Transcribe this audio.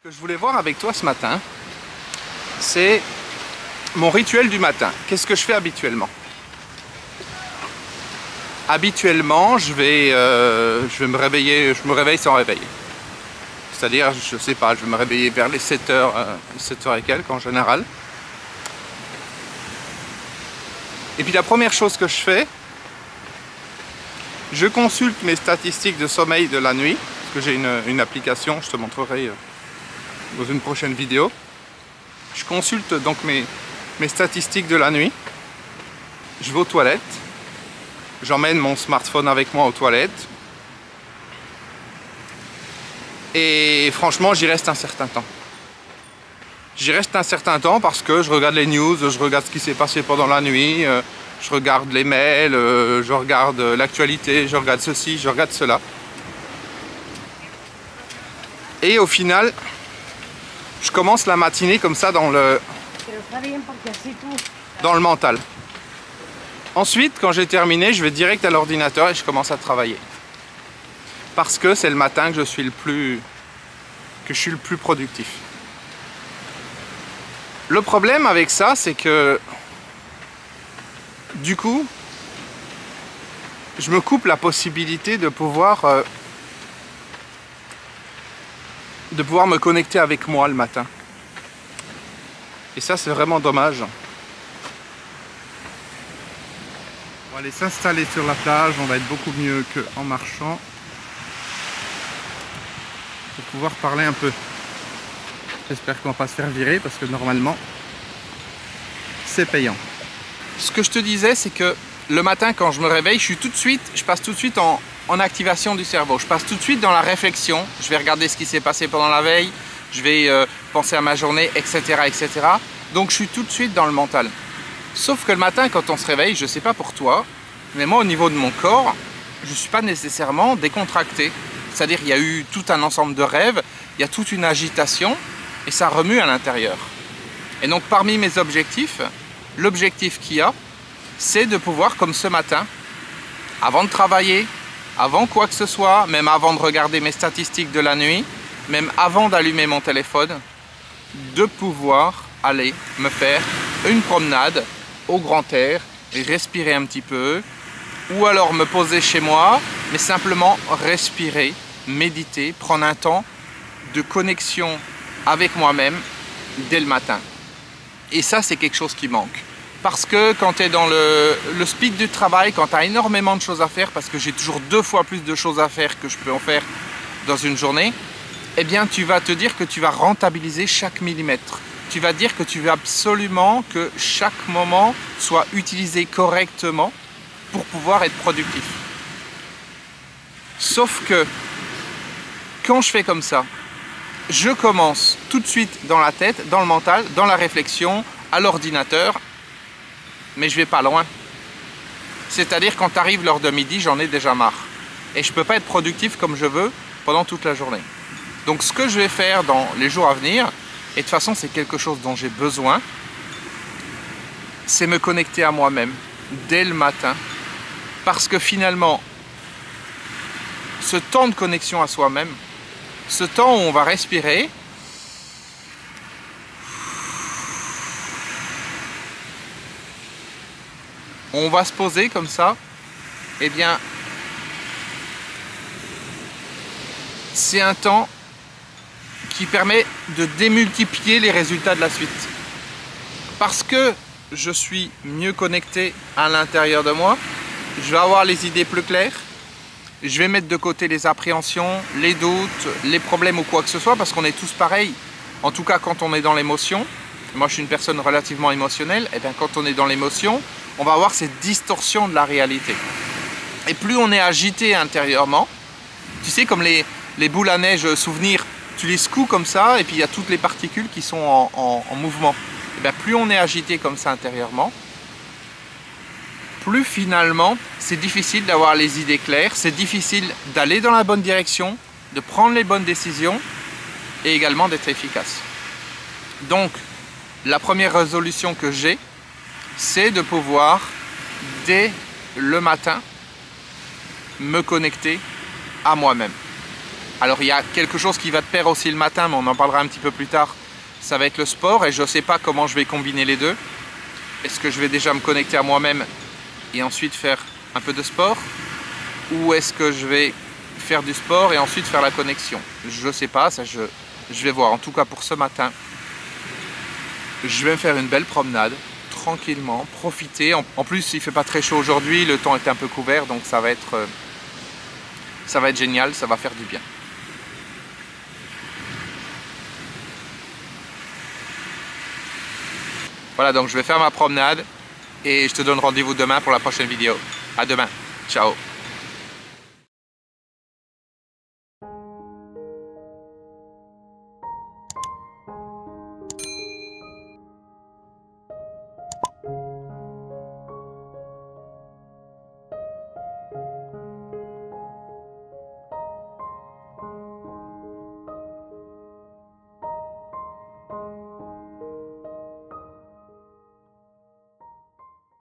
Ce que je voulais voir avec toi ce matin, c'est mon rituel du matin. Qu'est-ce que je fais habituellement? Habituellement, je vais me réveiller, je me réveille sans réveil. C'est-à-dire, je sais pas, je vais me réveiller vers les 7h, 7h et quelques en général. Et puis la première chose que je fais, je consulte mes statistiques de sommeil de la nuit, parce que j'ai une application, je te montrerai dans une prochaine vidéo. Je consulte donc mes statistiques de la nuit. Je vais aux toilettes. J'emmène mon smartphone avec moi aux toilettes. Et franchement, j'y reste un certain temps. J'y reste un certain temps parce que je regarde les news, je regarde ce qui s'est passé pendant la nuit, je regarde les mails, je regarde l'actualité, je regarde ceci, je regarde cela. Et au final, je commence la matinée comme ça dans le mental. Ensuite, quand j'ai terminé, je vais direct à l'ordinateur et je commence à travailler. Parce que c'est le matin que je suis le plus productif. Le problème avec ça, c'est que du coup, je me coupe la possibilité de pouvoir me connecter avec moi le matin. Et ça, c'est vraiment dommage. On va aller s'installer sur la plage, on va être beaucoup mieux qu'en marchant. Pour pouvoir parler un peu. J'espère qu'on va pas se faire virer parce que normalement, c'est payant. Ce que je te disais, c'est que le matin, quand je me réveille, je passe tout de suite en activation du cerveau. Je passe tout de suite dans la réflexion. Je vais regarder ce qui s'est passé pendant la veille. Je vais penser à ma journée, etc., etc. Donc, je suis tout de suite dans le mental. Sauf que le matin, quand on se réveille, je ne sais pas pour toi, mais moi, au niveau de mon corps, je ne suis pas nécessairement décontracté. C'est-à-dire qu'il y a eu tout un ensemble de rêves, il y a toute une agitation, et ça remue à l'intérieur. Et donc, parmi mes objectifs, l'objectif qu'il y a, c'est de pouvoir, comme ce matin, avant de travailler, avant quoi que ce soit, même avant de regarder mes statistiques de la nuit, même avant d'allumer mon téléphone, de pouvoir aller me faire une promenade au grand air, et respirer un petit peu, ou alors me poser chez moi, mais simplement respirer, méditer, prendre un temps de connexion avec moi-même dès le matin. Et ça, c'est quelque chose qui manque. Parce que quand tu es dans le speed du travail, quand tu as énormément de choses à faire, parce que j'ai toujours 2 fois plus de choses à faire que je peux en faire dans une journée, eh bien tu vas te dire que tu vas rentabiliser chaque millimètre. Tu vas dire que tu veux absolument que chaque moment soit utilisé correctement pour pouvoir être productif. Sauf que quand je fais comme ça, je commence tout de suite dans la tête, dans le mental, dans la réflexion, à l'ordinateur, mais je vais pas loin. C'est-à-dire quand arrive l'heure de midi, j'en ai déjà marre. Et je peux pas être productif comme je veux pendant toute la journée. Donc ce que je vais faire dans les jours à venir, et de toute façon c'est quelque chose dont j'ai besoin, c'est me connecter à moi-même dès le matin. Parce que finalement, ce temps de connexion à soi-même, ce temps où on va respirer, on va se poser comme ça, eh bien, c'est un temps qui permet de démultiplier les résultats de la suite. Parce que je suis mieux connecté à l'intérieur de moi, je vais avoir les idées plus claires, je vais mettre de côté les appréhensions, les doutes, les problèmes ou quoi que ce soit, parce qu'on est tous pareils. En tout cas, quand on est dans l'émotion, moi je suis une personne relativement émotionnelle, et bien quand on est dans l'émotion, on va avoir cette distorsion de la réalité. Et plus on est agité intérieurement, tu sais, comme les boules à neige souvenirs, tu les secoues comme ça, et puis il y a toutes les particules qui sont en mouvement. Et bien plus on est agité comme ça intérieurement, plus finalement c'est difficile d'avoir les idées claires, c'est difficile d'aller dans la bonne direction, de prendre les bonnes décisions et également d'être efficace. Donc la première résolution que j'ai, c'est de pouvoir dès le matin me connecter à moi-même. Alors il y a quelque chose qui va te plaire aussi le matin, mais on en parlera un petit peu plus tard. Ça va être le sport et je ne sais pas comment je vais combiner les deux. Est-ce que je vais déjà me connecter à moi-même et ensuite faire un peu de sport? Ou est-ce que je vais faire du sport et ensuite faire la connexion? Je ne sais pas, ça je vais voir. En tout cas pour ce matin, je vais me faire une belle promenade, tranquillement, profiter. En plus il ne fait pas très chaud aujourd'hui, le temps est un peu couvert, donc ça va être génial, ça va faire du bien. Voilà, donc je vais faire ma promenade et je te donne rendez-vous demain pour la prochaine vidéo. À demain. Ciao.